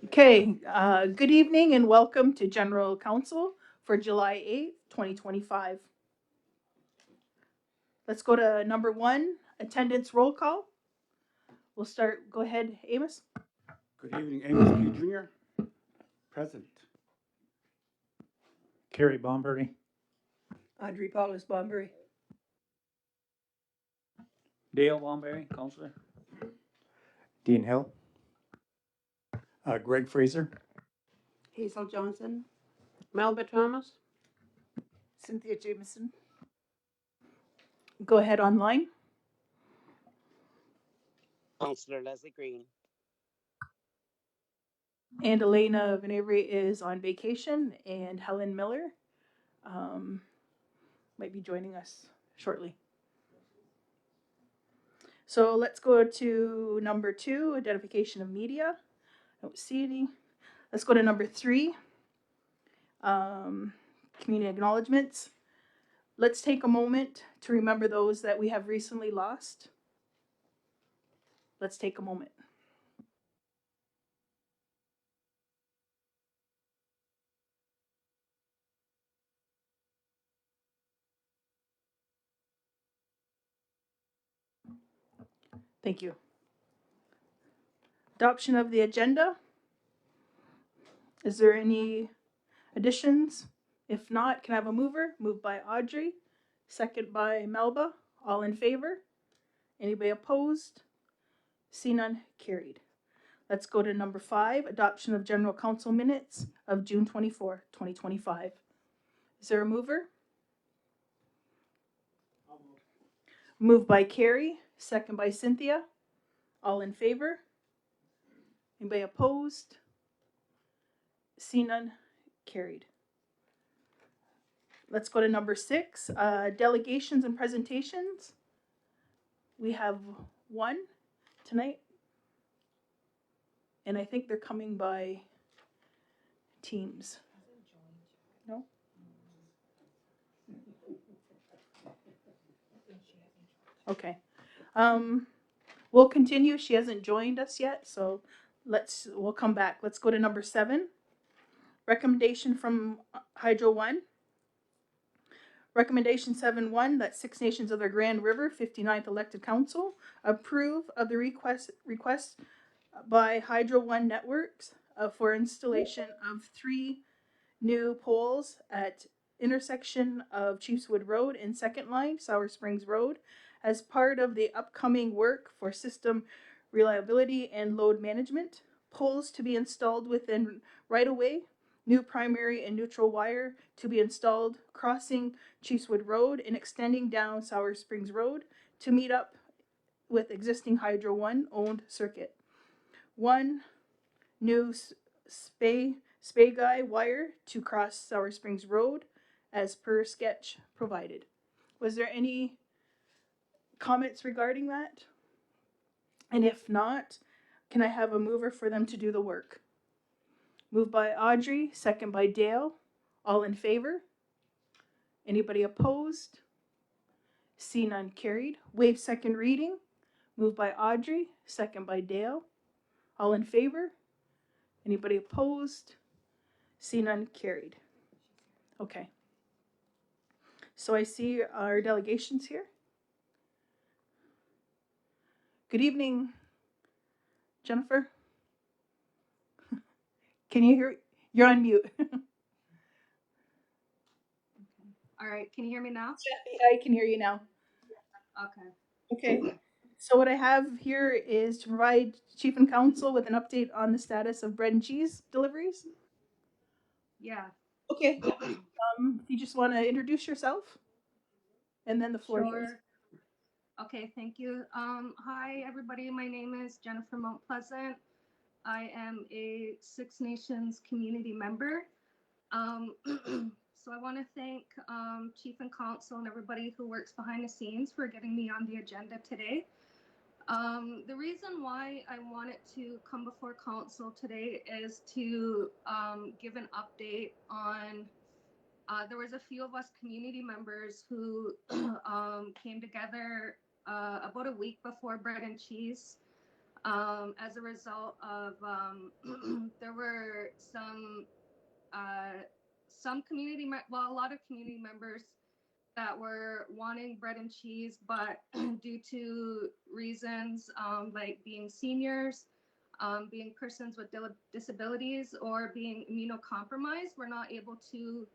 Okay, good evening and welcome to General Council for July 8th, 2025. Let's go to number one, attendance roll call. We'll start, go ahead, Amos. Good evening, Amos Key Jr., present. Carrie Bomberry. Audrey Paulus Bomberry. Dale Bomberry, Counselor. Dean Hill. Greg Fraser. Hazel Johnson. Melba Thomas. Cynthia Jameson. Go ahead online. Counselor Leslie Green. And Elena Venevery is on vacation, and Helen Miller might be joining us shortly. So let's go to number two, identification of media. I don't see any. Let's go to number three, community acknowledgements. Let's take a moment to remember those that we have recently lost. Let's take a moment. Thank you. Adoption of the agenda. Is there any additions? If not, can I have a mover? Moved by Audrey, second by Melba. All in favor? Anybody opposed? See none, carried. Let's go to number five, adoption of general council minutes of June 24, 2025. Is there a mover? Moved by Carrie, second by Cynthia. All in favor? Anybody opposed? See none, carried. Let's go to number six, delegations and presentations. We have one tonight, and I think they're coming by teams. No? Okay. We'll continue. She hasn't joined us yet, so we'll come back. Let's go to number seven. Recommendation from Hydro One. Recommendation 7.1 that Six Nations of the Grand River 59th Elected Council approve of the request by Hydro One Networks for installation of 3 new poles at intersection of Chiefswood Road and Second Line, Sour Springs Road, as part of the upcoming work for system reliability and load management. Poles to be installed within right-of-way, new primary and neutral wire to be installed crossing Chiefswood Road and extending down Sour Springs Road to meet up with existing Hydro One owned circuit. 1 new Spay wire to cross Sour Springs Road as per sketch provided. Was there any comments regarding that? And if not, can I have a mover for them to do the work? Moved by Audrey, second by Dale. All in favor? Anybody opposed? See none, carried. Waive second reading. Moved by Audrey, second by Dale. All in favor? Anybody opposed? See none, carried. Okay. So I see our delegations here. Good evening, Jennifer. Can you hear? You're on mute. All right, can you hear me now? Yeah, I can hear you now. Okay. Okay. So what I have here is to provide Chief and Council with an update on the status of bread and cheese deliveries. Yeah. Okay. If you just want to introduce yourself, and then the floor is yours. Sure. Okay, thank you. Hi, everybody. My name is Jennifer Mount Pleasant. I am a Six Nations community member. So I want to thank Chief and Council and everybody who works behind the scenes for getting me on the agenda today. The reason why I wanted to come before council today is to give an update on there was a few of us community members who came together about a week before Bread and Cheese as a result of there were some community, well, a lot of community members that were wanting bread and cheese, but due to reasons like being seniors, being persons with disabilities, or being immunocompromised, were not able to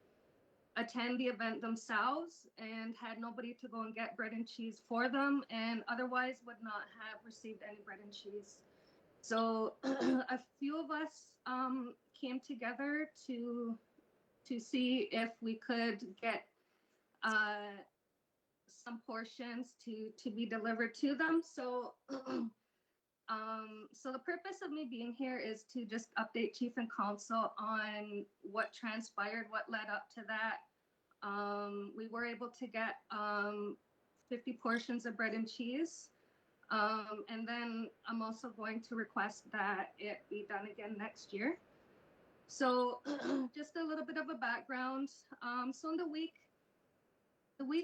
attend the event themselves and had nobody to go and get bread and cheese for them, and otherwise would not have received any bread and cheese. So a few of us came together to see if we could get some portions to be delivered to them. So so the purpose of me being here is to just update Chief and Council on what transpired, what led up to that. We were able to get 50 portions of bread and cheese. And then I'm also going to request that it be done again next year. So just a little bit of a background. So in the week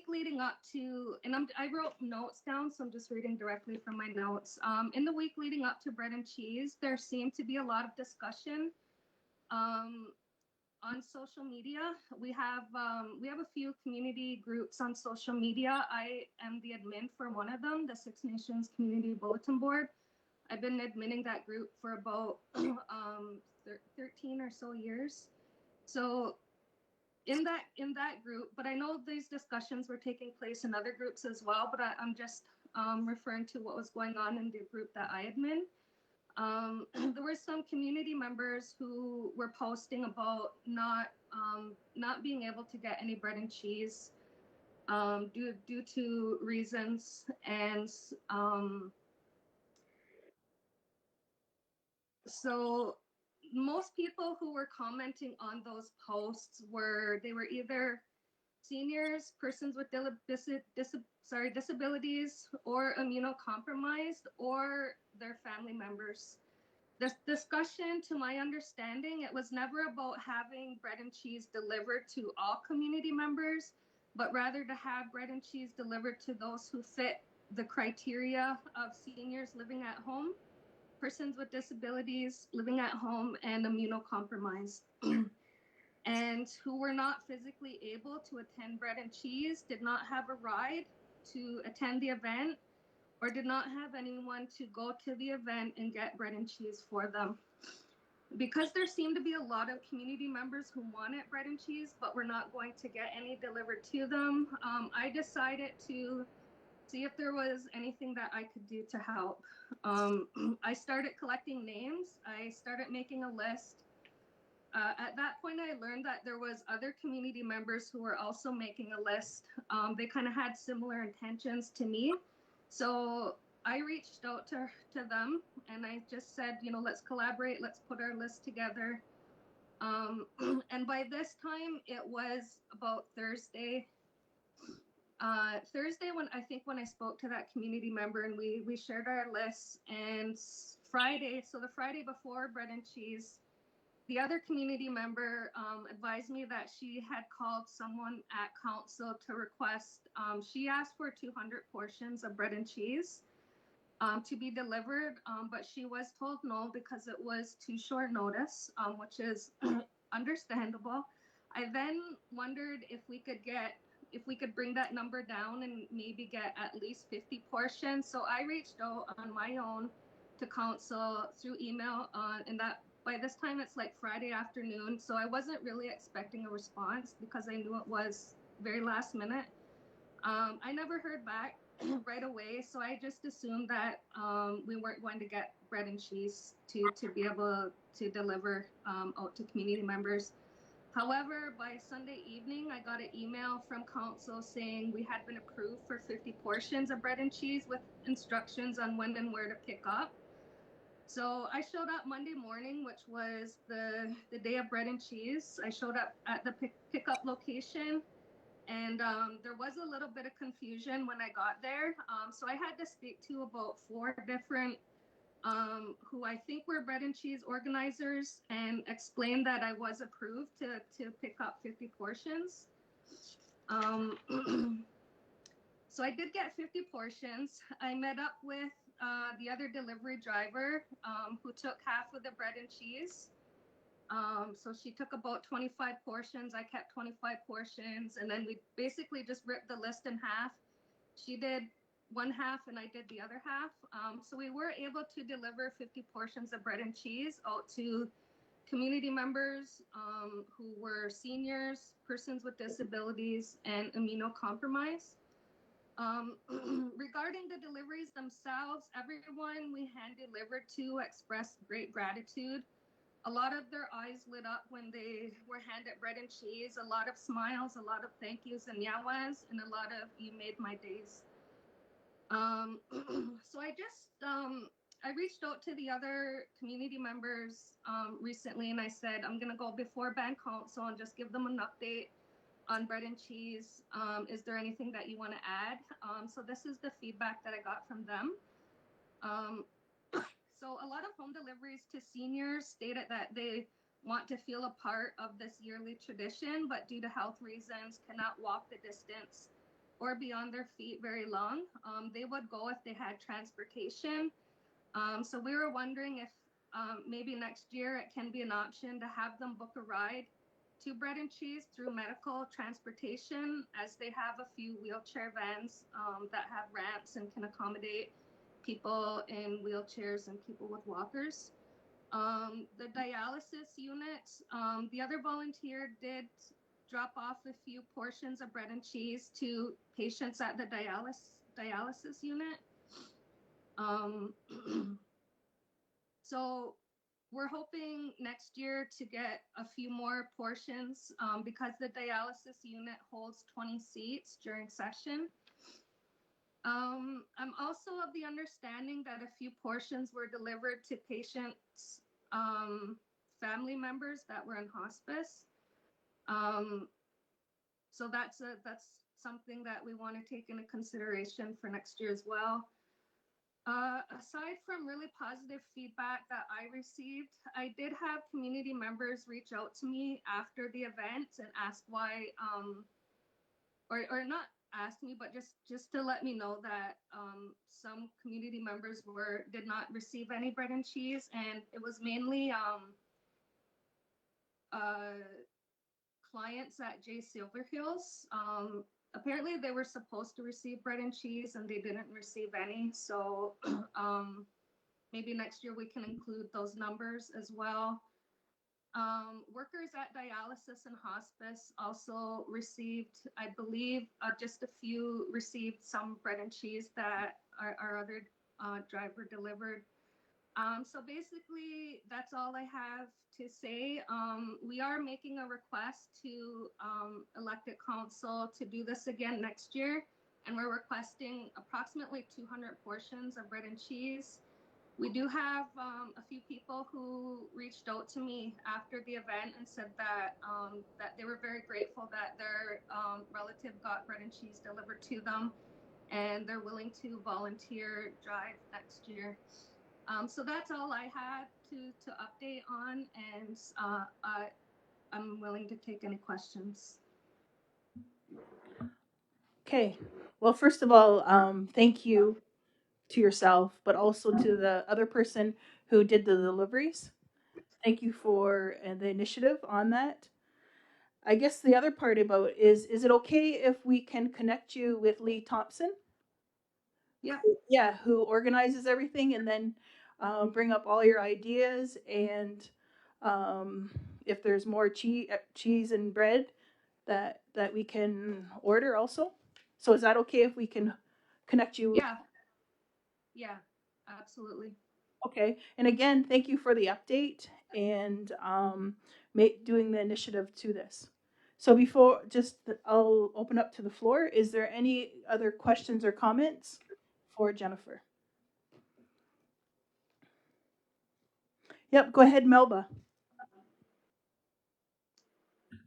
leading up to, and I wrote notes down, so I'm just reading directly from my notes. In the week leading up to bread and cheese, there seemed to be a lot of discussion on social media. We have a few community groups on social media. I am the admin for one of them, the Six Nations Community Bulletin Board. I've been adminning that group for about 13 or so years. So in that group, but I know these discussions were taking place in other groups as well, but I'm just referring to what was going on in the group that I admin. There were some community members who were posting about not being able to get any bread and cheese due to reasons, and so most people who were commenting on those posts were either seniors, persons with disabilities, or immunocompromised, or their family members. This discussion, to my understanding, it was never about having bread and cheese delivered to all community members, but rather to have bread and cheese delivered to those who fit the criteria of seniors living at home, persons with disabilities living at home, and immunocompromised. And who were not physically able to attend bread and cheese, did not have a ride to attend the event, or did not have anyone to go to the event and get bread and cheese for them. Because there seemed to be a lot of community members who wanted bread and cheese, but were not going to get any delivered to them, I decided to see if there was anything that I could do to help. I started collecting names. I started making a list. At that point, I learned that there was other community members who were also making a list. They kind of had similar intentions to me. So I reached out to them, and I just said, let's collaborate, let's put our list together. And by this time, it was about Thursday when I spoke to that community member, and we shared our lists. And Friday, so the Friday before bread and cheese, the other community member advised me that she had called someone at council to request, she asked for 200 portions of bread and cheese to be delivered, but she was told no because it was too short notice, which is understandable. I then wondered if we could bring that number down and maybe get at least 50 portions. So I reached out on my own to council through email, and that by this time it's like Friday afternoon, so I wasn't really expecting a response because I knew it was very last minute. I never heard back right away, so I just assumed that we weren't going to get bread and cheese to be able to deliver out to community members. However, by Sunday evening, I got an email from council saying we had been approved for 50 portions of bread and cheese with instructions on when and where to pick up. So I showed up Monday morning, which was the day of bread and cheese. I showed up at the pickup location, and there was a little bit of confusion when I got there. So I had to speak to about 4 different who I think were bread and cheese organizers, and explain that I was approved to pick up 50 portions. So I did get 50 portions. I met up with the other delivery driver who took half of the bread and cheese. So she took about 25 portions. I kept 25 portions, and then we basically just ripped the list in half. She did one half, and I did the other half. So we were able to deliver 50 portions of bread and cheese out to community members who were seniors, persons with disabilities, and immunocompromised. Regarding the deliveries themselves, everyone we hand delivered to expressed great gratitude. A lot of their eyes lit up when they were handed bread and cheese, a lot of smiles, a lot of thank yous and yawas, and a lot of you made my days. So I reached out to the other community members recently, and I said I'm gonna go before band council and just give them an update on bread and cheese. Is there anything that you want to add? So this is the feedback that I got from them. Um, so a lot of home deliveries to seniors stated that they want to feel a part of this yearly tradition, but due to health reasons cannot walk the distance or be on their feet very long. They would go if they had transportation. So we were wondering if maybe next year it can be an option to have them book a ride to bread and cheese through medical transportation, as they have a few wheelchair vans that have ramps and can accommodate people in wheelchairs and people with walkers. The dialysis unit, the other volunteer did drop off a few portions of bread and cheese to patients at the dialysis unit. So we're hoping next year to get a few more portions because the dialysis unit holds 20 seats during session. I'm also of the understanding that a few portions were delivered to patients' family members that were in hospice. So that's something that we want to take into consideration for next year as well. Aside from really positive feedback that I received, I did have community members reach out to me after the event and ask why, or not ask me, but just to let me know that some community members did not receive any bread and cheese, and it was mainly clients at J Silverhills. Apparently they were supposed to receive bread and cheese and they didn't receive any. So maybe next year we can include those numbers as well. Workers at dialysis and hospice also received, I believe, just a few received some bread and cheese that our other driver delivered. So basically, that's all I have to say. We are making a request to elected council to do this again next year, and we're requesting approximately 200 portions of bread and cheese. We do have a few people who reached out to me after the event and said that that they were very grateful that their relative got bread and cheese delivered to them, and they're willing to volunteer drive next year. So that's all I had to update on, and I'm willing to take any questions. Okay. Well, first of all, thank you to yourself, but also to the other person who did the deliveries. Thank you for the initiative on that. I guess the other part about is it okay if we can connect you with Lee Thompson? Yeah. Yeah, who organizes everything, and then bring up all your ideas, and if there's more cheese and bread that we can order also. So is that okay if we can connect you? Yeah. Yeah. Absolutely. Okay. And again, thank you for the update and doing the initiative to this. So before, I'll open up to the floor. Is there any other questions or comments for Jennifer? Yep. Go ahead, Melba.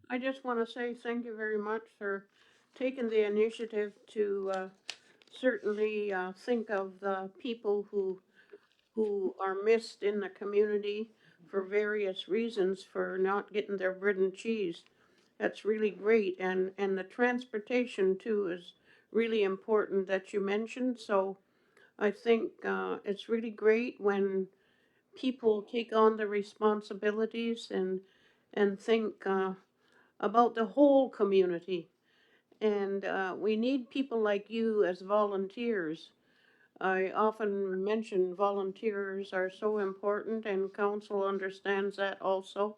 I just want to say thank you very much for taking the initiative to certainly think of the people who are missed in the community for various reasons for not getting their bread and cheese. That's really great, and the transportation too is really important that you mentioned. So I think it's really great when people take on the responsibilities and think about the whole community. And we need people like you as volunteers. I often mention volunteers are so important, and council understands that also.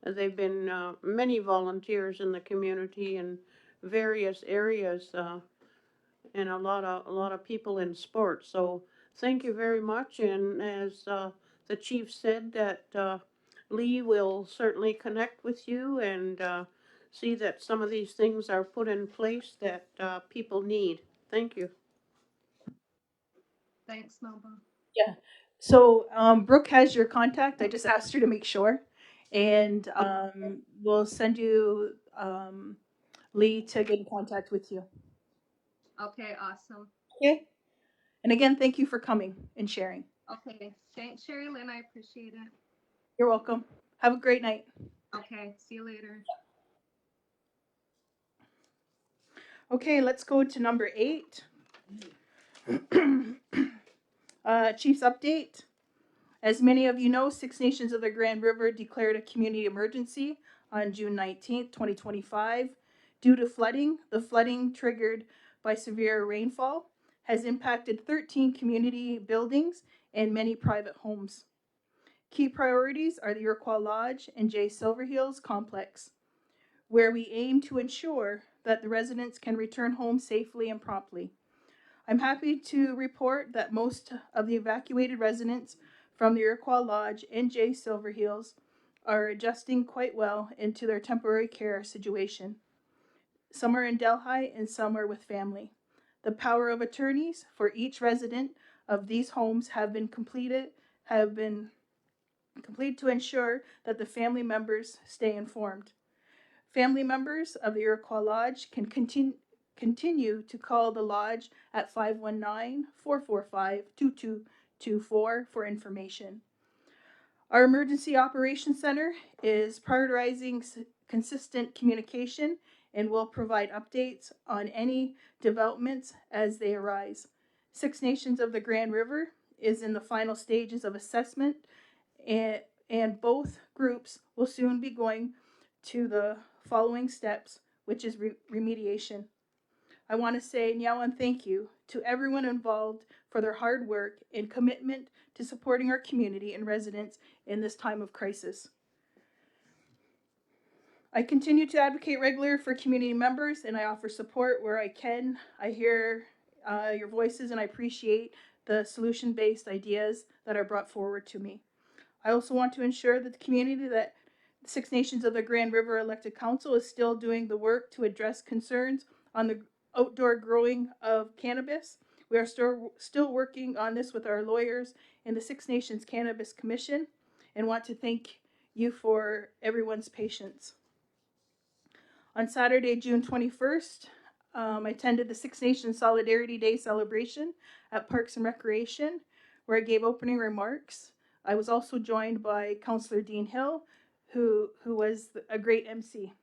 They've been many volunteers in the community in various areas, and a lot of people in sports. So thank you very much. And as the chief said, that Lee will certainly connect with you and see that some of these things are put in place that people need. Thank you. Thanks, Melba. Yeah. So Brooke has your contact. I just asked her to make sure, and we'll send you Lee to get in contact with you. Okay, awesome. Okay. And again, thank you for coming and sharing. Okay, thanks, Sherry Lynn. I appreciate it. You're welcome. Have a great night. Okay, see you later. Okay, let's go to number 8. Chief's update. As many of you know, Six Nations of the Grand River declared a community emergency on June 19th, 2025. Due to flooding, the flooding triggered by severe rainfall has impacted 13 community buildings and many private homes. Key priorities are the Iroquois Lodge and J. Silverheels complex, where we aim to ensure that the residents can return home safely and promptly. I'm happy to report that most of the evacuated residents from the Iroquois Lodge and J. Silverheels are adjusting quite well into their temporary care situation. Some are in Delhi and some are with family. The power of attorneys for each resident of these homes have been completed to ensure that the family members stay informed. Family members of the Iroquois Lodge can continue to call the Lodge at 519-445-2224 for information. Our Emergency Operations Center is prioritizing consistent communication and will provide updates on any developments as they arise. Six Nations of the Grand River is in the final stages of assessment, and both groups will soon be going to the following steps, which is remediation. I want to say now and thank you to everyone involved for their hard work and commitment to supporting our community and residents in this time of crisis. I continue to advocate regularly for community members, and I offer support where I can. I hear your voices, and I appreciate the solution-based ideas that are brought forward to me. I also want to ensure that the community that the Six Nations of the Grand River Elected Council is still doing the work to address concerns on the outdoor growing of cannabis. We are still working on this with our lawyers in the Six Nations Cannabis Commission, and want to thank you for everyone's patience. On Saturday, June 21st, I attended the Six Nations Solidarity Day celebration at Parks and Recreation, where I gave opening remarks. I was also joined by Councillor Dean Hill, who was a great MC.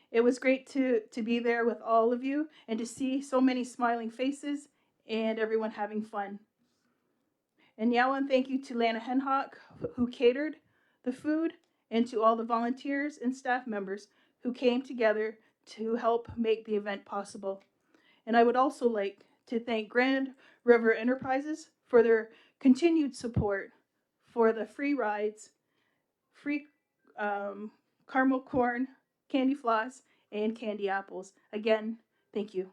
It was great to be there with all of you and to see so many smiling faces and everyone having fun. And now, and thank you to Lana Henhock, who catered the food, and to all the volunteers and staff members who came together to help make the event possible. And I would also like to thank Grand River Enterprises for their continued support for the free rides, free caramel corn, candy floss, and candy apples. Again, thank you.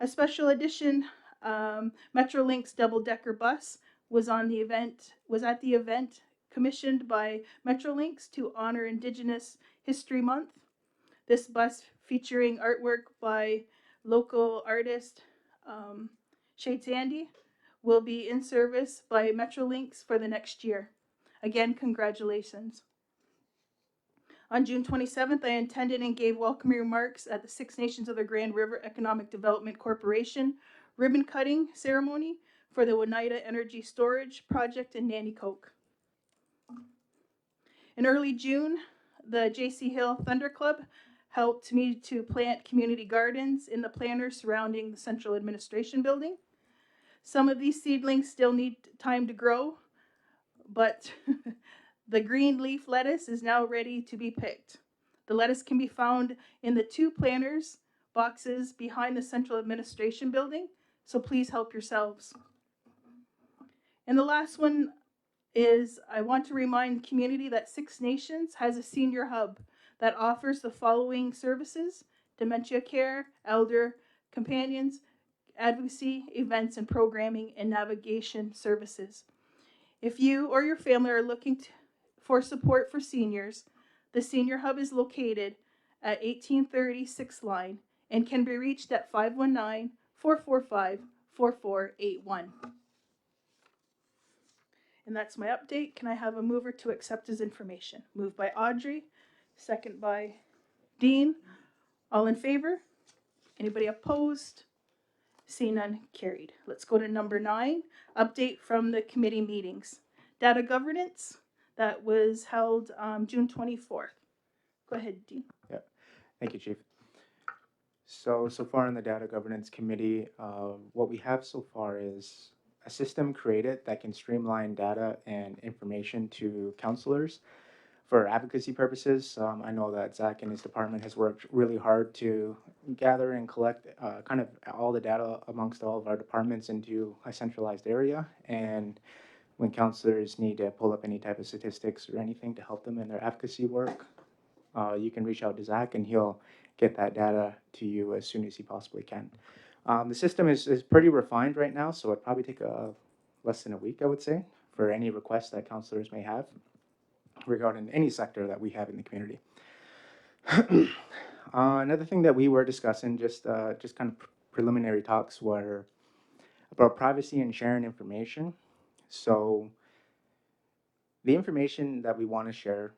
A special edition Metrolinx double-decker bus was at the event commissioned by Metrolinx to honor Indigenous History Month. This bus, featuring artwork by local artist Shade Sandy, will be in service by Metrolinx for the next year. Again, congratulations. On June 27th, I attended and gave welcoming remarks at the Six Nations of the Grand River Economic Development Corporation ribbon cutting ceremony for the Oneida Energy Storage Project in Nanticoke. In early June, the J.C. Hill Thunder Club helped me to plant community gardens in the planters surrounding the Central Administration Building. Some of these seedlings still need time to grow, but the green leaf lettuce is now ready to be picked. The lettuce can be found in the 2 planters boxes behind the Central Administration Building, so please help yourselves. And the last one is I want to remind the community that Six Nations has a senior hub that offers the following services: dementia care, elder companions, advocacy, events and programming, and navigation services. If you or your family are looking for support for seniors, the Senior Hub is located at 1830 6th Line and can be reached at 519-445-4481. And that's my update. Can I have a mover to accept his information? Moved by Audrey, second by Dean. All in favor? Anybody opposed? Seeing none, carried. Let's go to number 9, update from the committee meetings. Data governance, that was held June 24th. Go ahead, Dean. Thank you, Chief. So far in the Data Governance Committee, what we have so far is a system created that can streamline data and information to counselors for advocacy purposes. I know that Zach and his department has worked really hard to gather and collect kind of all the data amongst all of our departments into a centralized area. And when counselors need to pull up any type of statistics or anything to help them in their advocacy work, you can reach out to Zach and he'll get that data to you as soon as he possibly can. The system is pretty refined right now, so it'd probably take less than a week, I would say, for any requests that counselors may have regarding any sector that we have in the community. Another thing that we were discussing, just kind of preliminary talks, were about privacy and sharing information. So the information that we want to share,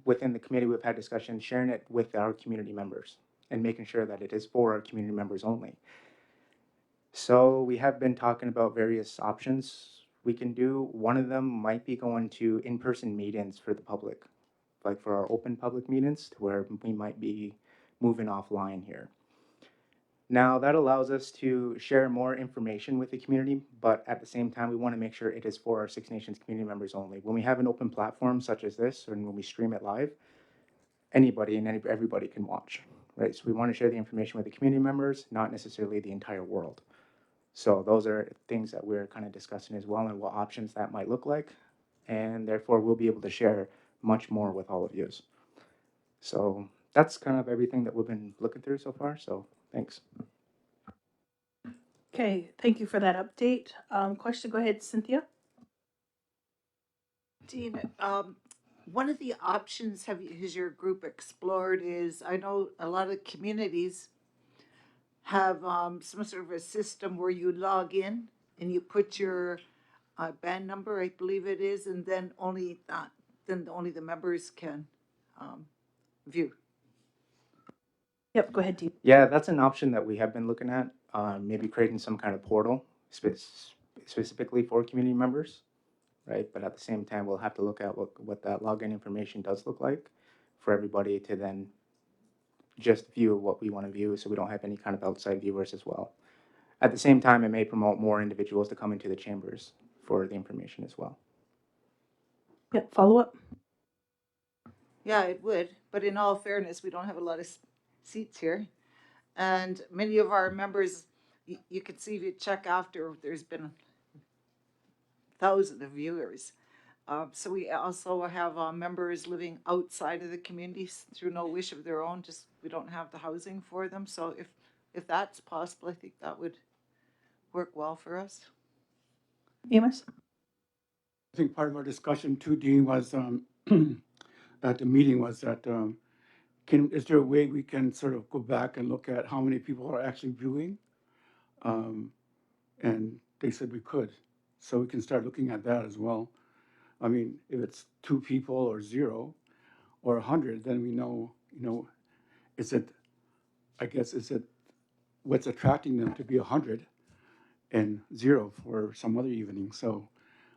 within the committee, we've had discussions sharing it with our community members and making sure that it is for our community members only. So we have been talking about various options we can do. One of them might be going to in-person meetings for the public, like for our open public meetings, to where we might be moving offline here. Now, that allows us to share more information with the community, but at the same time, we want to make sure it is for our Six Nations community members only. When we have an open platform such as this, and when we stream it live, anybody and everybody can watch, right? So we want to share the information with the community members, not necessarily the entire world. So those are things that we're kind of discussing as well, and what options that might look like. And therefore, we'll be able to share much more with all of you. So that's kind of everything that we've been looking through so far. So thanks. Okay, thank you for that update. Question, go ahead, Cynthia. Dean, one of the options has your group explored is, I know a lot of communities have some sort of a system where you log in and you put your band number, I believe it is, and then only the members can view. Yep, go ahead, Dean. Yeah, that's an option that we have been looking at. Maybe creating some kind of portal specifically for community members, right? But at the same time, we'll have to look at what that login information does look like for everybody to then just view what we want to view, so we don't have any kind of outside viewers as well. At the same time, it may promote more individuals to come into the chambers for the information as well. Yep, follow up. Yeah, it would. But in all fairness, we don't have a lot of seats here. And many of our members, you can see if you check after, there's been thousands of viewers. So we also have members living outside of the communities through no wish of their own, just we don't have the housing for them. So if that's possible, I think that would work well for us. Amos? I think part of our discussion too, Dean, was at the meeting was that is there a way we can sort of go back and look at how many people are actually viewing? And they said we could. So we can start looking at that as well. I mean, if it's 2 people or 0 or 100, then we know, is it what's attracting them to be 100 and 0 for some other evening? So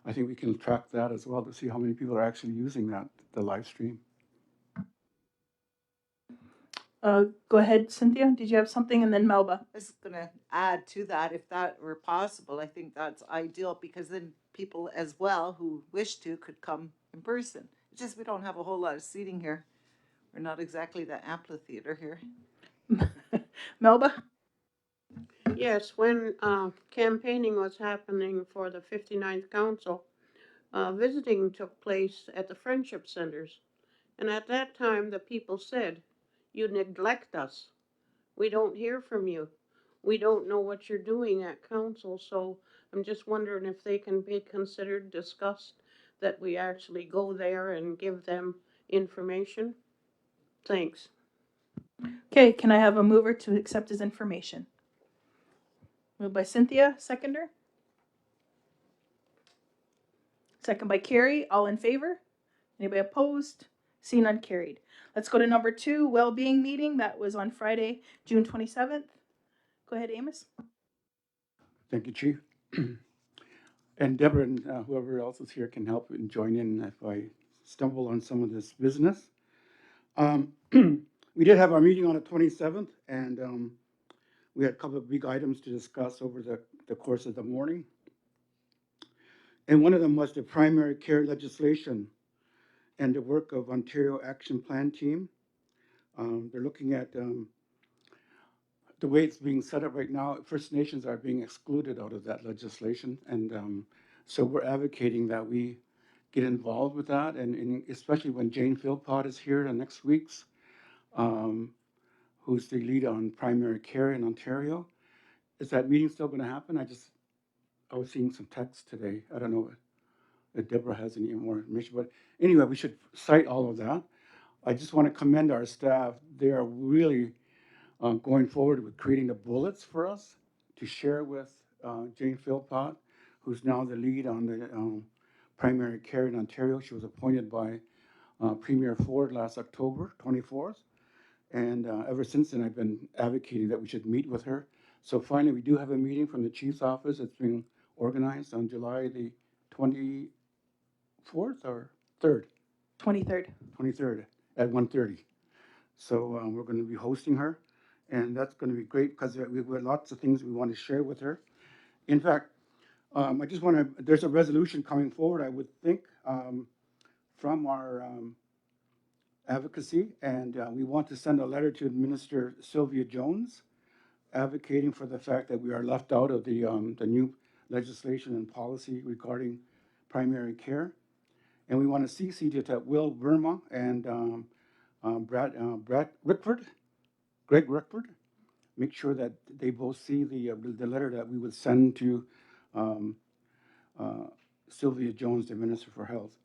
I think we can track that as well to see how many people are actually using the live stream. Go ahead, Cynthia. Did you have something? And then Melba. I was gonna add to that, if that were possible, I think that's ideal, because then people as well who wish to could come in person. It's just we don't have a whole lot of seating here. We're not exactly the amphitheater here. Melba? Yes, when campaigning was happening for the 59th Council, visiting took place at the Friendship Centers. And at that time, the people said, "You neglect us. We don't hear from you. We don't know what you're doing at council." So I'm just wondering if they can be considered, discussed, that we actually go there and give them information. Thanks. Okay, can I have a mover to accept his information? Moved by Cynthia, seconder. Second by Carrie. All in favor? Anybody opposed? Seen none, carried. Let's go to number 2, well-being meeting. That was on Friday, June 27th. Go ahead, Amos. Thank you, Chief. And Deborah and whoever else is here can help and join in if I stumble on some of this business. We did have our meeting on the 27th, and we had a couple of big items to discuss over the course of the morning. And one of them was the primary care legislation and the work of Ontario Action Plan team. They're looking at the way it's being set up right now. First Nations are being excluded out of that legislation, and so we're advocating that we get involved with that, and especially when Jane Philpott is here next week's, who's the lead on primary care in Ontario. Is that meeting still going to happen? I was seeing some text today. I don't know if Deborah has any more information, but anyway, we should cite all of that. I just want to commend our staff. They are really going forward with creating the bullets for us to share with Jane Philpott, who's now the lead on the primary care in Ontario. She was appointed by Premier Ford last October 24th. And ever since then, I've been advocating that we should meet with her. So finally, we do have a meeting from the chief's office. It's being organized on July the 24th or 3rd? 23rd. 23rd at 1:30. So we're going to be hosting her. And that's going to be great because we have lots of things we want to share with her. In fact, I just want to, there's a resolution coming forward, I would think, from our advocacy, and we want to send a letter to Minister Sylvia Jones advocating for the fact that we are left out of the new legislation and policy regarding primary care. And we want to CC to Will Verma and Brad Rickford, Greg Rickford, make sure that they both see the letter that we would send to Sylvia Jones, the Minister for Health.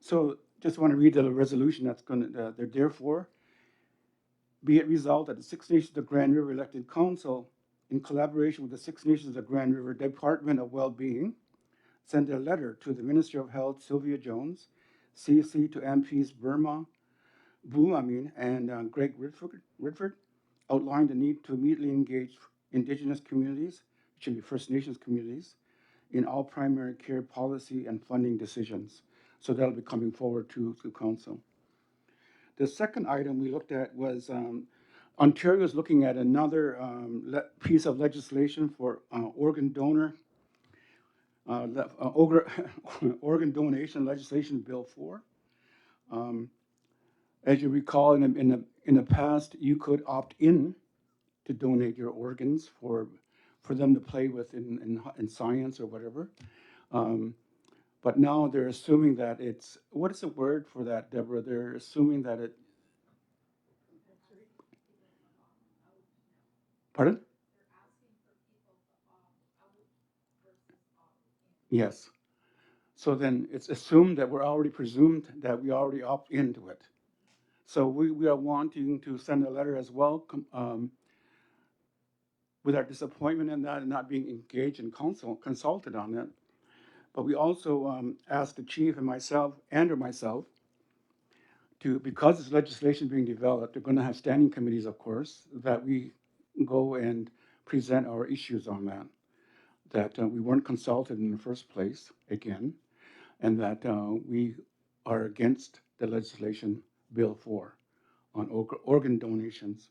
So just want to read the resolution that's going to, they're there for. Be it resolved that the Six Nations of Grand River Elected Council, in collaboration with the Six Nations of Grand River Department of Wellbeing, send a letter to the Minister of Health, Sylvia Jones, CC to MPs Burma, and Greg Ridford, outline the need to immediately engage Indigenous communities, which should be First Nations communities, in all primary care policy and funding decisions. So that'll be coming forward to Council. The second item we looked at was Ontario is looking at another piece of legislation for organ donor, organ donation legislation, Bill 4. As you recall, in the past, you could opt in to donate your organs for them to play with in science or whatever. But now they're assuming that it's, what is the word for that, Deborah? They're assuming that it, pardon? Yes. So then it's assumed that we're already presumed that we already opt into it. So we are wanting to send a letter as well with our disappointment in that and not being engaged and consulted on it. But we also asked the chief and myself, to, because this legislation being developed, they're going to have standing committees, of course, that we go and present our issues on that we weren't consulted in the first place, again, and that we are against the legislation, Bill 4. on organ donations.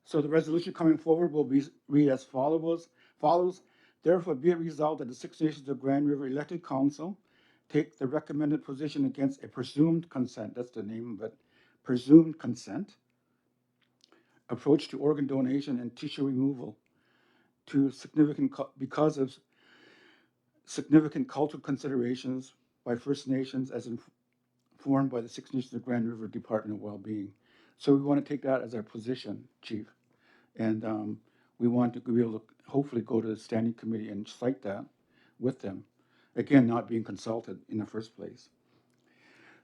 So the resolution coming forward will be read as follows. Therefore, be it resolved that the Six Nations of Grand River elected council take the recommended position against a presumed consent, that's the name of it, presumed consent, approach to organ donation and tissue removal because of significant cultural considerations by First Nations as informed by the Six Nations of Grand River Department of Wellbeing. So we want to take that as our position, Chief. And we want to be able to hopefully go to the standing committee and cite that with them. Again, not being consulted in the first place.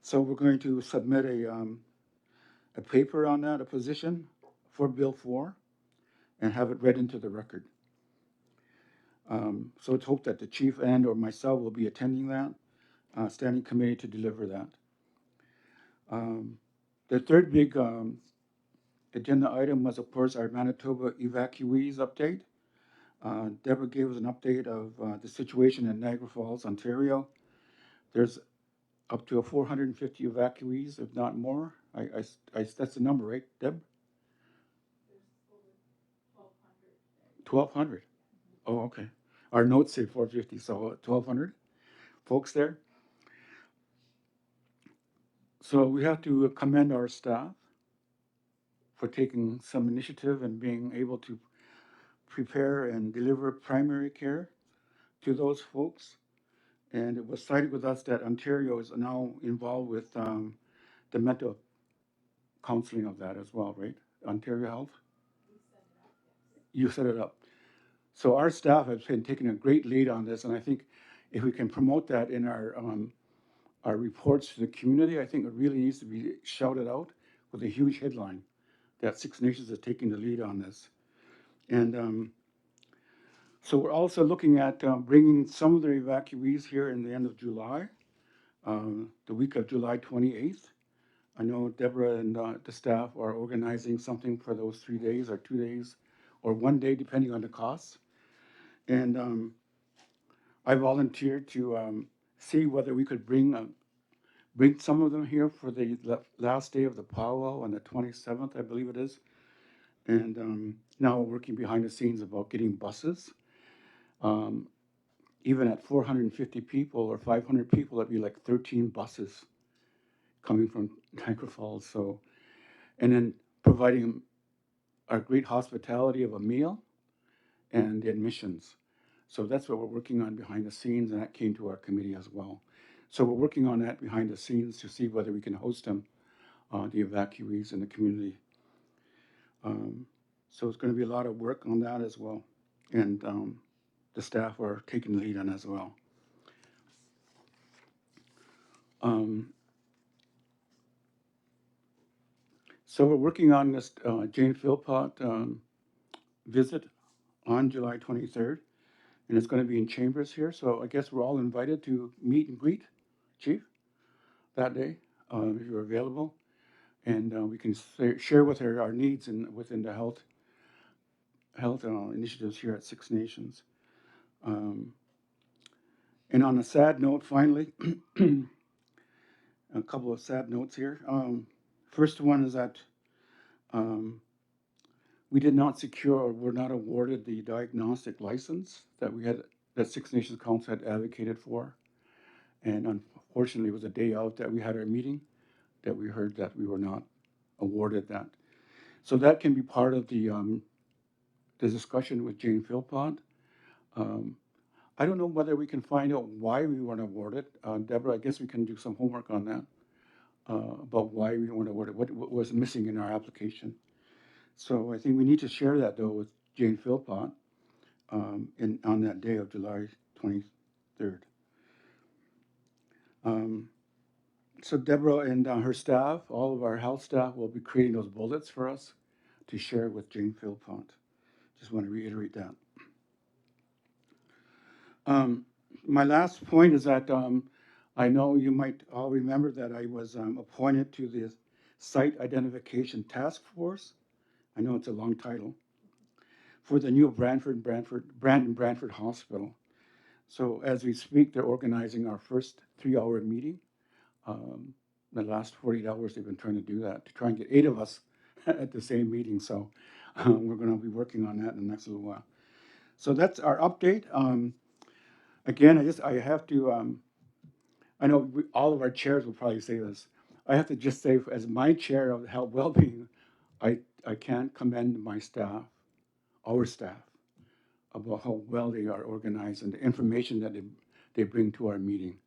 So we're going to submit a paper on that, a position for Bill 4, and have it read into the record. So it's hoped that the chief and or myself will be attending that standing committee to deliver that. The third big agenda item was, of course, our Manitoba evacuees update. Deborah gave us an update of the situation in Niagara Falls, Ontario. There's up to 450 evacuees, if not more. That's the number, right, Deb? 1,200. Oh, okay. Our notes say 450, so 1,200 folks there. So we have to commend our staff for taking some initiative and being able to prepare and deliver primary care to those folks. And it was cited with us that Ontario is now involved with the mental counseling of that as well, right? Ontario Health? You set it up. So our staff has been taking a great lead on this, and I think if we can promote that in our reports to the community, I think it really needs to be shouted out with a huge headline that Six Nations is taking the lead on this. And so we're also looking at bringing some of the evacuees here in the end of July, the week of July 28th. I know Deborah and the staff are organizing something for those 3 days or 2 days or 1 day, depending on the costs. And I volunteered to see whether we could bring some of them here for the last day of the powwow on the 27th, I believe it is. And now we're working behind the scenes about getting buses. Even at 450 people or 500 people, that'd be like 13 buses coming from Niagara Falls. So, and then providing our great hospitality of a meal and the admissions. So that's what we're working on behind the scenes, and that came to our committee as well. So we're working on that behind the scenes to see whether we can host them, the evacuees in the community. So it's going to be a lot of work on that as well. And the staff are taking the lead on as well. So we're working on this Jane Philpott visit on July 23rd, and it's going to be in Chambers here. So I guess we're all invited to meet and greet Chief that day, if you're available. And we can share with her our needs within the health initiatives here at Six Nations. And on a sad note, finally, a couple of sad notes here. First one is that we did not secure or were not awarded the diagnostic license that Six Nations Council had advocated for. And unfortunately, it was a day out that we had our meeting that we heard that we were not awarded that. So that can be part of the discussion with Jane Philpott. I don't know whether we can find out why we weren't awarded. Deborah, I guess we can do some homework on that, about why we weren't awarded, what was missing in our application. So I think we need to share that, though, with Jane Philpott on that day of July 23rd. So Deborah and her staff, all of our health staff, will be creating those bullets for us to share with Jane Philpott. Just want to reiterate that. My last point is that I know you might all remember that I was appointed to the Site Identification Task Force. I know it's a long title, for the new Brandon Hospital. So as we speak, they're organizing our first 3-hour meeting the last 48 hours, they've been trying to do that, to try and get 8 of us at the same meeting. So we're going to be working on that in the next little while. So that's our update. Again, I have to, I know all of our chairs will probably say this. I have to just say, as my chair of health well-being, I can't commend my staff, our staff, about how well they are organized and the information that they bring to our meeting.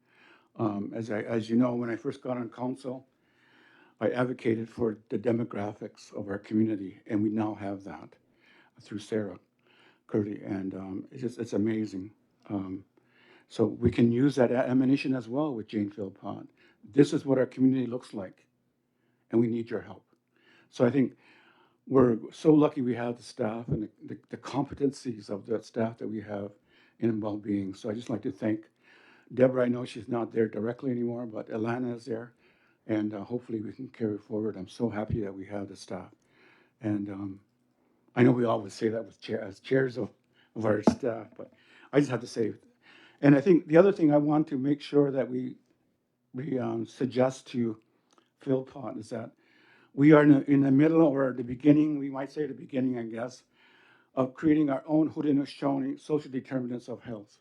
As you know, when I first got on council, I advocated for the demographics of our community, and we now have that through Sarah Curley, and it's amazing. So we can use that ammunition as well with Jane Philpott. This is what our community looks like, and we need your help. So I think we're so lucky we have the staff and the competencies of the staff that we have in well-being. So I just like to thank Deborah. I know she's not there directly anymore, but Alana is there, and hopefully we can carry forward. I'm so happy that we have the staff. And I know we always say that with as chairs of our staff, but I just have to say, and I think the other thing I want to make sure that we suggest to Philpott is that we are in the middle or the beginning, we might say the beginning, I guess, of creating our own Haudenosaunee social determinants of health.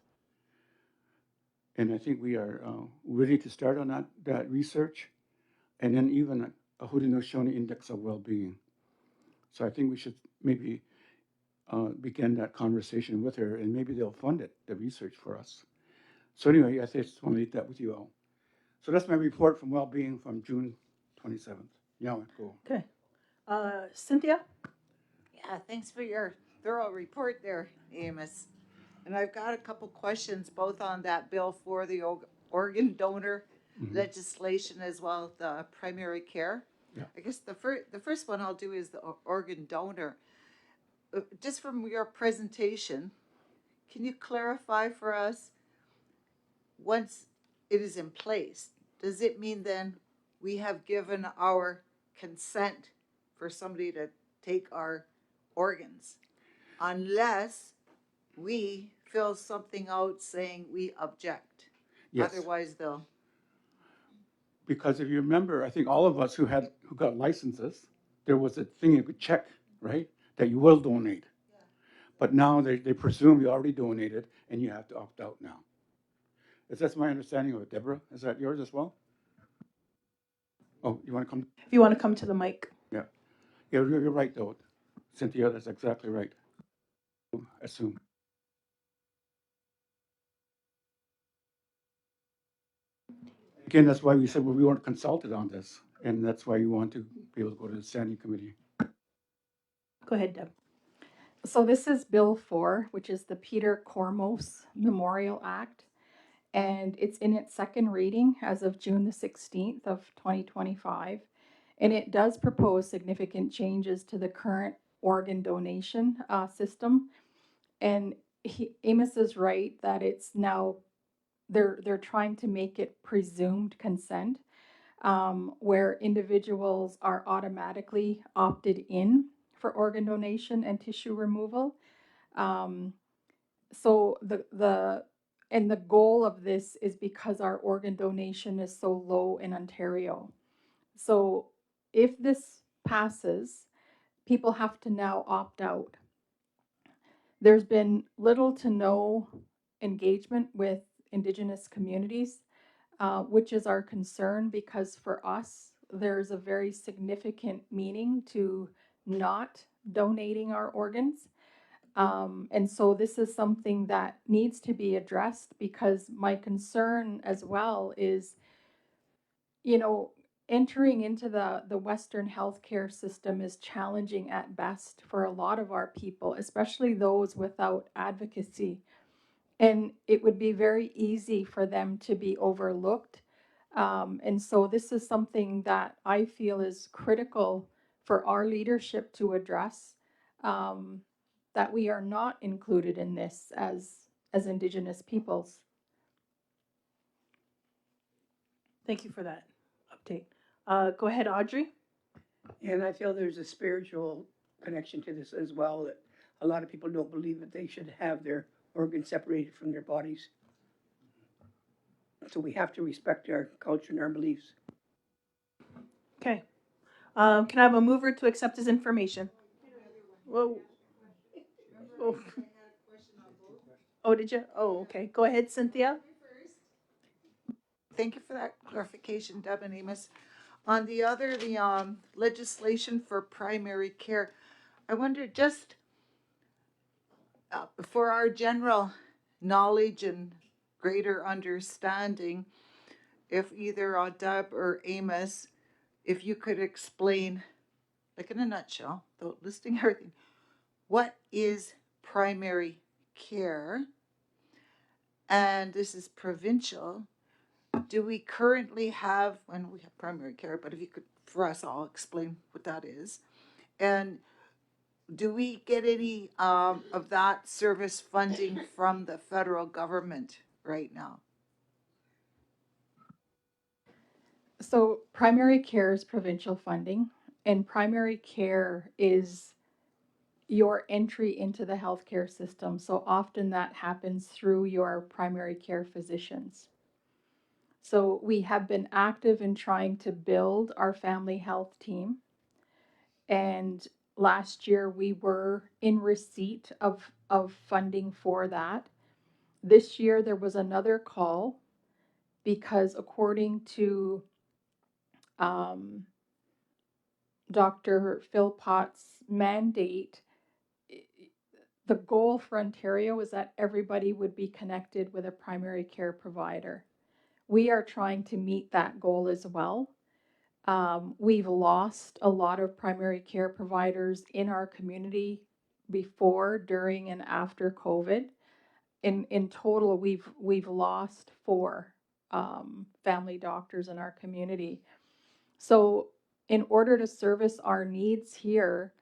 And I think we are ready to start on that research, and then even a Haudenosaunee index of well-being. So I think we should maybe begin that conversation with her, and maybe they'll fund it, the research for us. So anyway, I just want to leave that with you all. So that's my report from well-being from June 27th. Yeah, cool. Okay. Cynthia? Yeah, thanks for your thorough report there, Amos. And I've got a couple questions both on that bill for the organ donor legislation as well as the primary care. Yeah. I guess the first one I'll do is the organ donor. Just from your presentation, can you clarify for us, once it is in place, does it mean then we have given our consent for somebody to take our organs, unless we fill something out saying we object? Yes. Otherwise, they'll. Because if you remember, I think all of us who got licenses, there was a thing you could check, right, that you will donate. Yeah. But now they presume you already donated, and you have to opt out now. That's my understanding of it. Deborah, is that yours as well? Oh, you want to come? If you want to come to the mic. Yeah. Yeah, you're right, though. Cynthia, that's exactly right. Assume. Again, that's why we said we weren't consulted on this, and that's why you want to be able to go to the standing committee. Go ahead, Deb. So this is Bill 4, which is the Peter Kormos Memorial Act, and it's in its second reading as of June the 16th of 2025, and it does propose significant changes to the current organ donation system. And Amos is right that it's now they're trying to make it presumed consent, where individuals are automatically opted in for organ donation and tissue removal. So the goal of this is because our organ donation is so low in Ontario. So if this passes, people have to now opt out. There's been little to no engagement with Indigenous communities, which is our concern, because for us, there's a very significant meaning to not donating our organs. And so this is something that needs to be addressed, because my concern as well is, entering into the Western healthcare system is challenging at best for a lot of our people, especially those without advocacy. And it would be very easy for them to be overlooked. And so this is something that I feel is critical for our leadership to address, that we are not included in this as Indigenous peoples. Thank you for that update. Go ahead, Audrey. And I feel there's a spiritual connection to this as well, that a lot of people don't believe that they should have their organs separated from their bodies. So we have to respect our culture and our beliefs. Okay. Can I have a mover to accept his information? Whoa. Oh. Oh, did you? Oh, okay. Go ahead, Cynthia. Thank you for that clarification, Deb and Amos. On the other, the legislation for primary care, I wonder just for our general knowledge and greater understanding, if either Deb or Amos, if you could explain, like in a nutshell, though listing everything, what is primary care? And this is provincial. Do we currently have, when we have primary care, but if you could, for us all, explain what that is. And do we get any of that service funding from the federal government right now? So primary care is provincial funding, and primary care is your entry into the healthcare system. So often that happens through your primary care physicians. So we have been active in trying to build our family health team. And last year we were in receipt of funding for that. This year there was another call because according to Dr. Philpott's mandate, the goal for Ontario is that everybody would be connected with a primary care provider. We are trying to meet that goal as well. We've lost a lot of primary care providers in our community before, during, and after COVID. In total, we've lost 4 family doctors in our community. So, in order to service our needs here,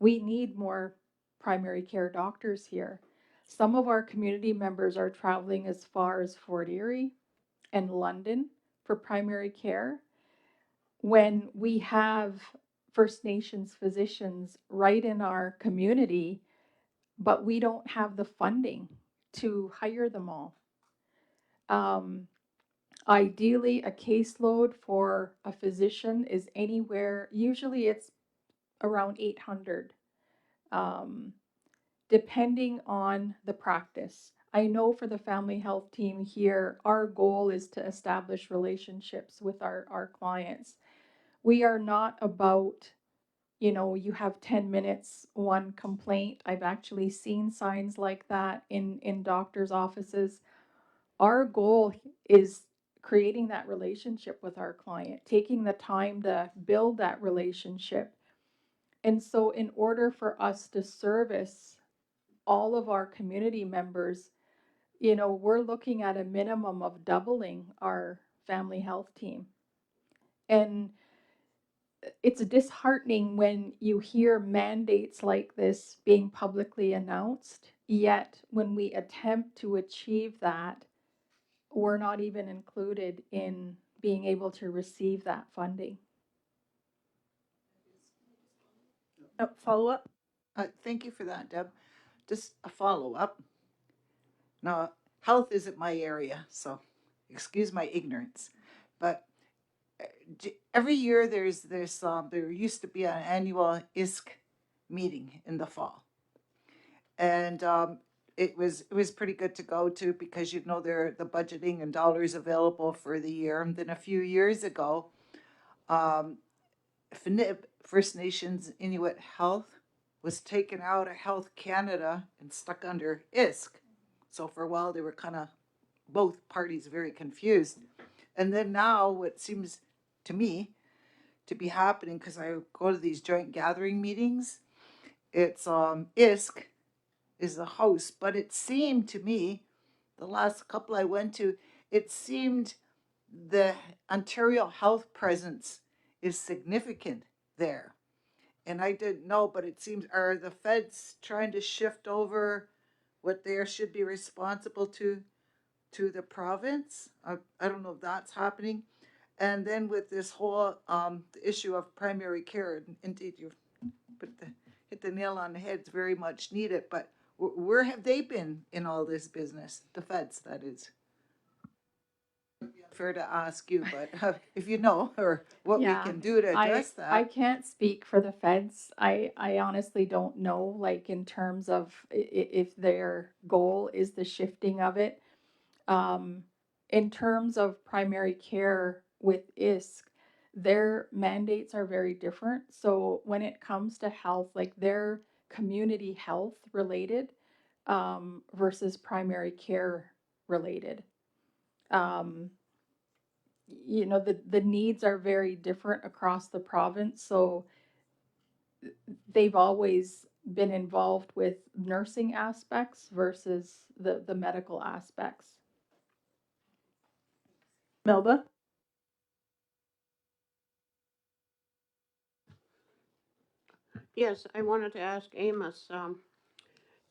we need more primary care doctors here. Some of our community members are traveling as far as Fort Erie and London for primary care, when we have First Nations physicians right in our community, but we don't have the funding to hire them all. Ideally, a caseload for a physician is anywhere, usually it's around 800, depending on the practice. I know for the family health team here, our goal is to establish relationships with our clients. We are not about, you have 10 minutes, one complaint. I've actually seen signs like that in doctors' offices. Our goal is creating that relationship with our client, taking the time to build that relationship. And so, in order for us to service all of our community members, we're looking at a minimum of doubling our family health team. And it's disheartening when you hear mandates like this being publicly announced, yet when we attempt to achieve that, we're not even included in being able to receive that funding. Follow up. Thank you for that, Deb. Just a follow up. Now, health isn't my area, so excuse my ignorance. But every year there's this, there used to be an annual ISK meeting in the fall. And it was pretty good to go to because there the budgeting and dollars available for the year. And then a few years ago, um, First Nations Inuit Health was taken out of Health Canada and stuck under ISK. So for a while they were kind of both parties very confused. And then now what seems to me to be happening, because I go to these joint gathering meetings, it's ISK is the host, but it seemed to me, the last couple I went to, it seemed the Ontario Health presence is significant there. And I didn't know, but it seems, are the feds trying to shift over what they should be responsible to the province? I don't know if that's happening. And then with this whole the issue of primary care, indeed you hit the nail on the head. It's very much needed. But where have they been in all this business? The feds, that is. fair to ask you, but if you know, or what we Yeah, can do to address I that. can't speak for the feds. I honestly don't know, like in terms of if their goal is the shifting of it. Um, in terms of primary care with ISK, their mandates are very different. So when it comes to health, like they're community health related, versus primary care related. Um, the needs are very different across the province. So they've always been involved with nursing aspects versus the medical aspects. Melba? Yes, I wanted to ask Amos,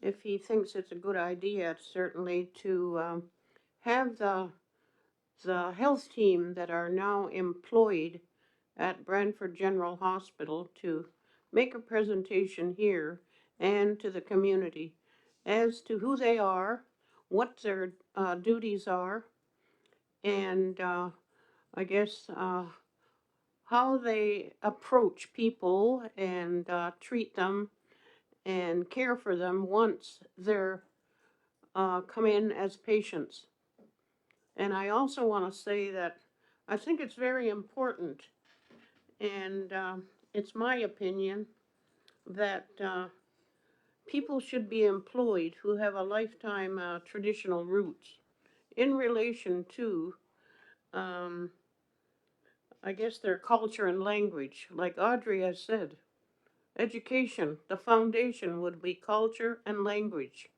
if he thinks it's a good idea, certainly, to have the health team that are now employed at Brantford General Hospital to make a presentation here and to the community as to who they are, what their duties are, and I guess how they approach people and treat them and care for them once they're come in as patients. And I also want to say that I think it's very important, and it's my opinion, that people should be employed who have a lifetime traditional roots in relation to, um, I guess, their culture and language. Like Audrey has said, education, the foundation would be culture and language.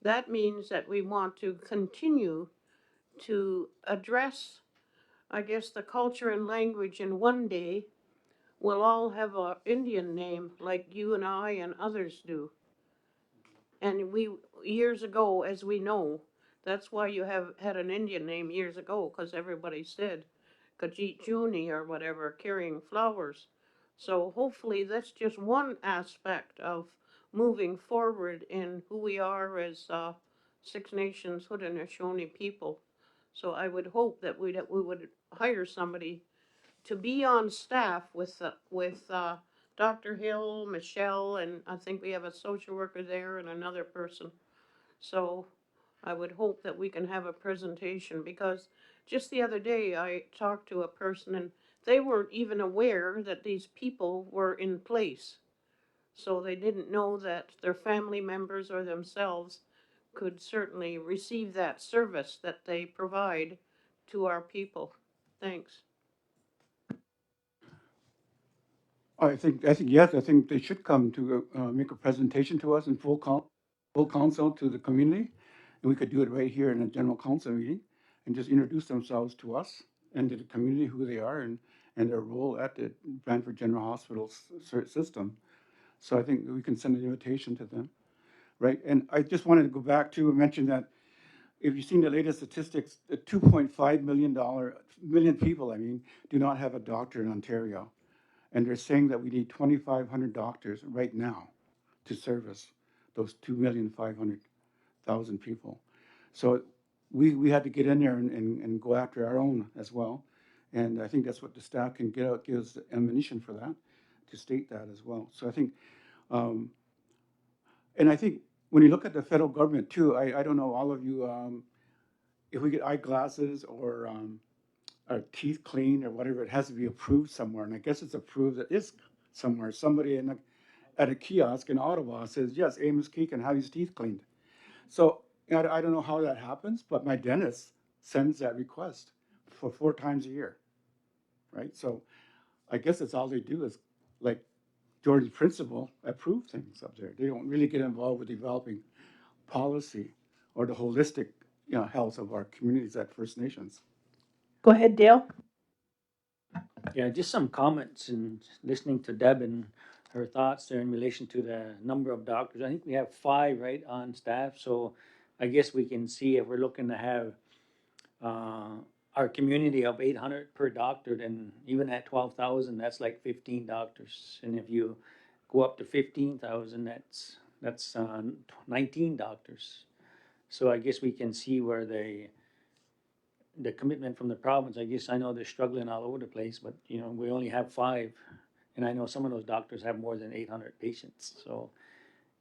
That means that we want to continue to address, I guess, the culture and language, and one day we'll all have a Indian name like you and I and others do. And we, years ago, as we know, that's why you have had an Indian name years ago, because everybody said Kajit Juni or whatever, carrying flowers. So hopefully that's just one aspect of moving forward in who we are as Six Nations Haudenosaunee people. So I would hope that we would hire somebody to be on staff with Dr. Hill, Michelle, and I think we have a social worker there and another person. So I would hope that we can have a presentation, because just the other day I talked to a person and they weren't even aware that these people were in place. So they didn't know that their family members or themselves could certainly receive that service that they provide to our people. Thanks. I think yes. I think they should come to make a presentation to us in full council to the community, and we could do it right here in a general council meeting, and just introduce themselves to us and to the community, who they are, and their role at the Brantford General Hospital system. So I think we can send an invitation to them, right? And I just wanted to go back to mention that if you've seen the latest statistics, the $2.5 million people, I mean, do not have a doctor in Ontario. And they're saying that we need 2,500 doctors right now to service those 2,500,000 people. So we had to get in there and go after our own as well. And I think that's what the staff can get out, gives ammunition for that, to state that as well. So I think, um, and I think when you look at the federal government too, I don't know, all of you, if we get eyeglasses or our teeth cleaned or whatever, it has to be approved somewhere. And I guess it's approved at ISK somewhere. Somebody at a kiosk in Ottawa says, yes, Amos Key can have his teeth cleaned. So I don't know how that happens, but my dentist sends that request for 4 times a year, right? So I guess that's all they do is, like Jordan's principal, approve things up there. They don't really get involved with developing policy or the holistic health of our communities at First Nations. Go ahead, Dale. Yeah, just some comments and listening to Deb and her thoughts there in relation to the number of doctors. I think we have 5 right on staff, so I guess we can see if we're looking to have uh, our community of 800 per doctor, then even at 12,000, that's like 15 doctors. And if you go up to 15,000, that's 19 doctors. So I guess we can see where the commitment from the province. I guess I know they're struggling all over the place, but you know, we only have 5, and I know some of those doctors have more than 800 patients. So,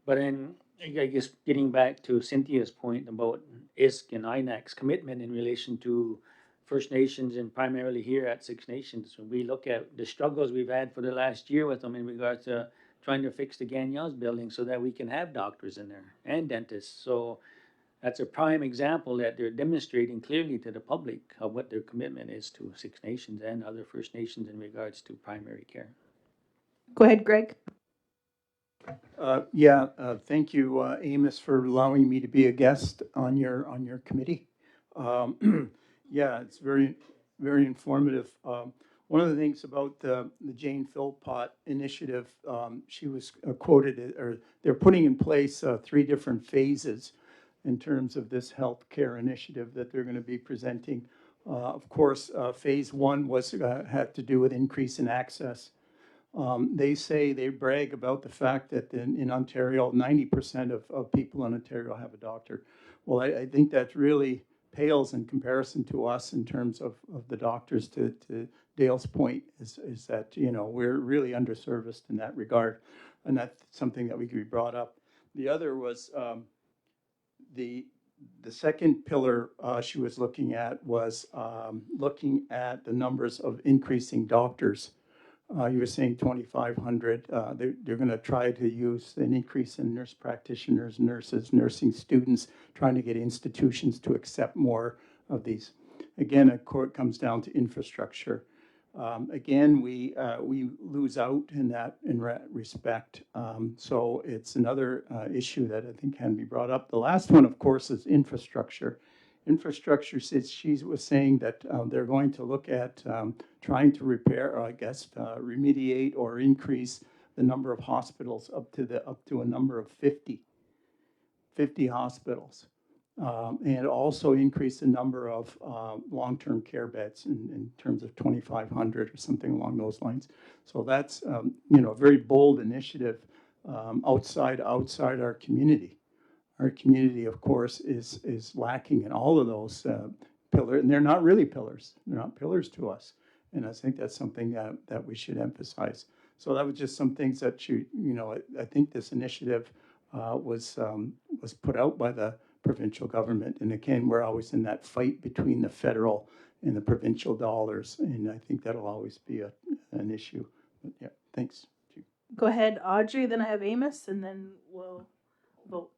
but then I guess getting back to Cynthia's point about ISC and INAC's commitment in relation to First Nations and primarily here at Six Nations, when we look at the struggles we've had for the last year with them in regards to trying to fix the Gagnon building so that we can have doctors in there and dentists. So that's a prime example that they're demonstrating clearly to the public of what their commitment is to Six Nations and other First Nations in regards to primary care. Go ahead, Greg. Thank you, Amos, for allowing me to be a guest on your committee. It's very informative. One of the things about the Jane Philpott initiative, she was quoted, or they're putting in place 3 different phases in terms of this healthcare initiative that they're going to be presenting. Of course, phase 1 had to do with increase in access. They brag about the fact that in Ontario, 90% of people in Ontario have a doctor. Well, I think that really pales in comparison to us in terms of the doctors. To Dale's point is that, you know, we're really underserviced in that regard, and that's something that we could be brought up. The other was the second pillar she was looking at was looking at the numbers of increasing doctors. You were saying 2,500. They're going to try to use an increase in nurse practitioners, nurses, nursing students, trying to get institutions to accept more of these. Again, it comes down to infrastructure. Again, we lose out in that respect. So it's another issue that I think can be brought up. The last one, of course, is infrastructure. Infrastructure, she was saying that they're going to look at trying to repair, or I guess remediate or increase the number of hospitals up to a number of 50 hospitals, and also increase the number of long-term care beds in terms of 2,500 or something along those lines. So that's you know, a very bold initiative outside our community. Our community, of course, is lacking in all of those pillars, and they're not really pillars. They're not pillars to us, and I think that's something that we should emphasize. So that was just some things that I think this initiative was put out by the provincial government, and again, we're always in that fight between the federal and the provincial dollars, and I think that'll always be an issue. But yeah, thanks. Go ahead, Audrey. Then I have Amos, and then we'll vote.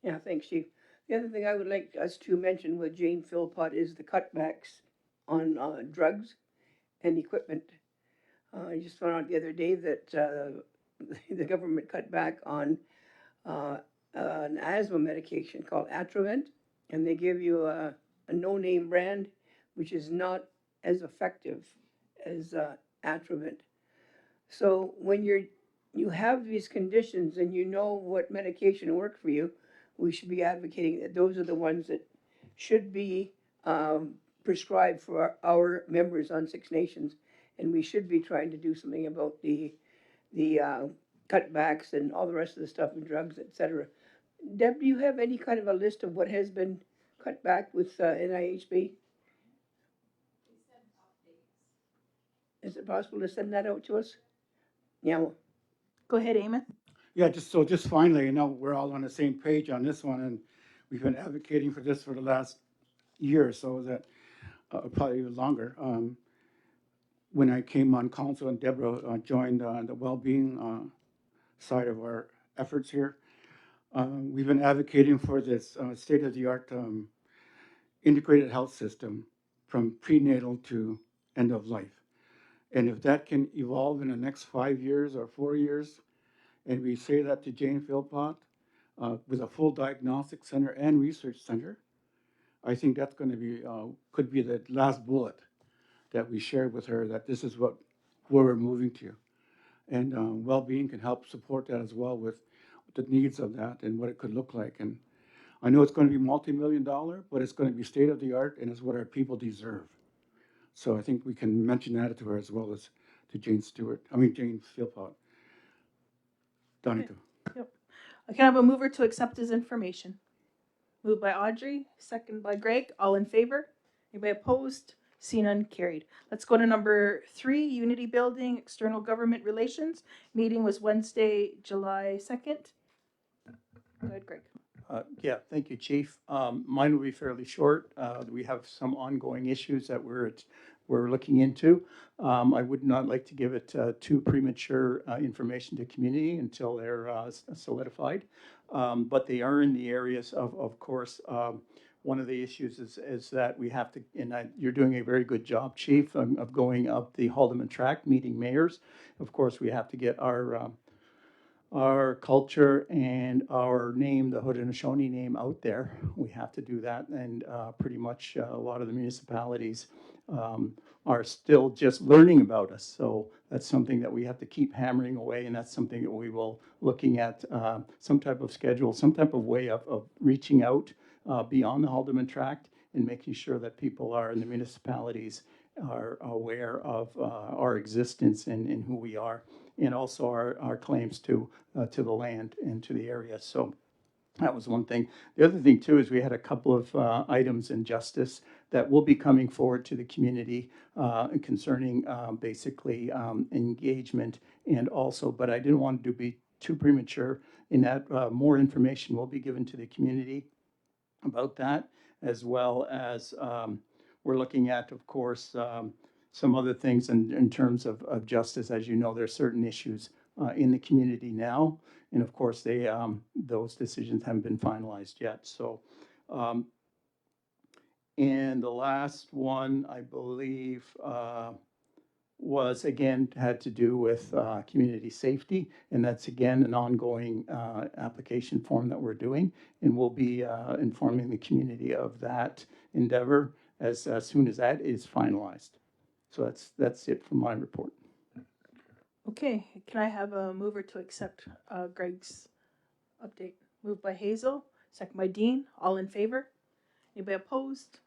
Yeah, thanks, Chief. The other thing I would like us to mention with Jane Philpott is the cutbacks on drugs and equipment. I just found out the other day that the government cut back on an asthma medication called Atrovent, and they give you a no-name brand, which is not as effective as Atrovent. So when you have these conditions and you know what medication work for you, we should be advocating that those are the ones that should be prescribed for our members on Six Nations, and we should be trying to do something about the cutbacks and all the rest of the stuff and drugs, etc. Deb, do you have any kind of a list of what has been cut back with NIHB? Is it possible to send that out to us? Yeah. Go ahead, Amos. Yeah, just finally, you know, we're all on the same page on this one, and we've been advocating for this for the last year or so, that probably even longer. When I came on council and Deborah joined the well-being side of our efforts here, we've been advocating for this state-of-the-art integrated health system from prenatal to end of life. And if that can evolve in the next 5 years or 4 years, and we say that to Jane Philpott with a full diagnostic center and research center, I think that's going to be could be the last bullet that we shared with her, that this is where we're moving to. And well-being can help support that as well with the needs of that and what it could look like. And I know it's going to be multi-million-dollar, but it's going to be state-of-the-art, and it's what our people deserve. So I think we can mention that to her as well as to Jane Philpott. Donica. Yep. I can have a mover to accept his information. Moved by Audrey, second by Greg. All in favor? Anybody opposed? See none, carried. Let's go to number 3, Unity Building, External Government Relations. Meeting was Wednesday, July 2nd. Go ahead, Greg. Yeah, thank you, Chief. Mine will be fairly short. We have some ongoing issues that we're looking into. I would not like to give it too premature information to community until they're solidified. But they are in the areas of course, one of the issues is that we have to, and you're doing a very good job, Chief, of going up the Haldeman tract, meeting mayors. Of course, we have to get our culture and our name, the Haudenosaunee name, out there. We have to do that, and pretty much a lot of the municipalities are still just learning about us. So that's something that we have to keep hammering away, and that's something that we will looking at some type of schedule, some type of way of reaching out beyond the Haldeman tract and making sure that people are in the municipalities are aware of our existence and who we are, and also our claims to the land and to the area. So that was one thing. The other thing too is we had a couple of items in justice that will be coming forward to the community concerning basically engagement, and also, but I didn't want to be too premature in that more information will be given to the community about that, as well as we're looking at, of course, some other things in terms of justice. As you know, there are certain issues in the community now, and of course, those decisions haven't been finalized yet. So, and the last one, I believe, was again had to do with community safety, and that's again an ongoing application form that we're doing, and we'll be informing the community of that endeavor as soon as that is finalized. So that's it for my report. Okay, can I have a mover to accept Greg's update? Moved by Hazel, second by Dean. All in favor? Anybody opposed?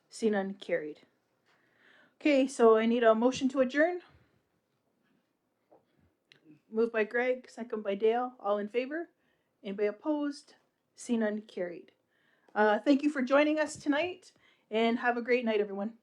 See none, carried. Okay, so I need a motion to adjourn. Moved by Greg, second by Dale. All in favor? Anybody opposed? See none, carried. Thank you for joining us tonight, and have a great night, everyone.